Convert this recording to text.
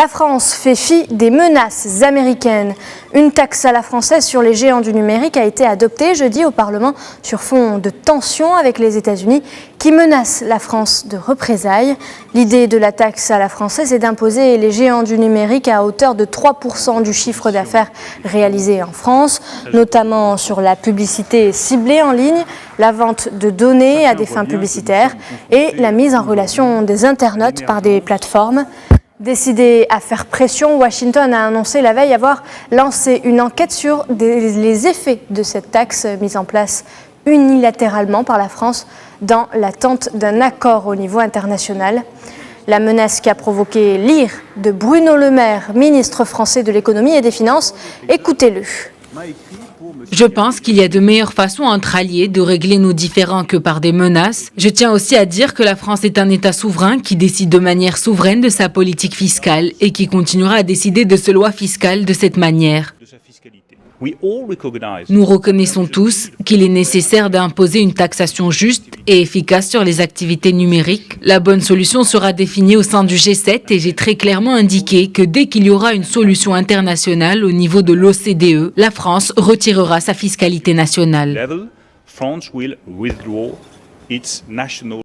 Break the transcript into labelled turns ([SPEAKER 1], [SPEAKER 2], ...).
[SPEAKER 1] La France fait fi des menaces américaines. Une taxe à la française sur les géants du numérique a été adoptée jeudi au Parlement sur fond de tensions avec les États-Unis qui menacent la France de représailles. L'idée de la taxe à la française est d'imposer les géants du numérique à hauteur de 3% du chiffre d'affaires réalisé en France, notamment sur la publicité ciblée en ligne, la vente de données à des fins publicitaires et la mise en relation des internautes par des plateformes. Décidé à faire pression, Washington a annoncé la veille avoir lancé une enquête sur les effets de cette taxe mise en place unilatéralement par la France dans l'attente d'un accord au niveau international. La menace qui a provoqué l'ire de Bruno Le Maire, ministre français de l'économie et des finances. Écoutez-le.
[SPEAKER 2] Je pense qu'il y a de meilleures façons entre alliés de régler nos différends que par des menaces. Je tiens aussi à dire que la France est un État souverain qui décide de manière souveraine de sa politique fiscale et qui continuera à décider de ses lois fiscales de cette manière. Nous reconnaissons tous qu'il est nécessaire d'imposer une taxation juste et efficace sur les activités numériques. La bonne solution sera définie au sein du G7 et j'ai très clairement indiqué que dès qu'il y aura une solution internationale au niveau de l'OCDE, la France retirera sa fiscalité nationale.